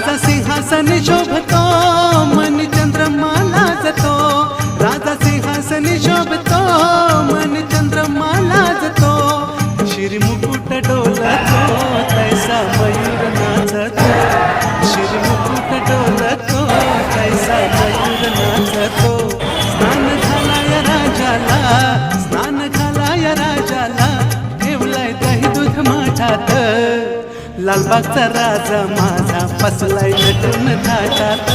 राजा सिंहासन शोभतो मन चंद्रमा लाजतो राजा सिंहासन शोभतो मन चंद्रमा लाजतो शिरमुकुट डोलतो तैसा मयूर नाचतो शिरमुकुट डोलतो तैसा मयूर नाचतो स्नान झालाय राजाला स्नान झालाय राजाला ठेवलाय दही दूध माठात लालबागचा राजा माझा फसलाय नटून थाटात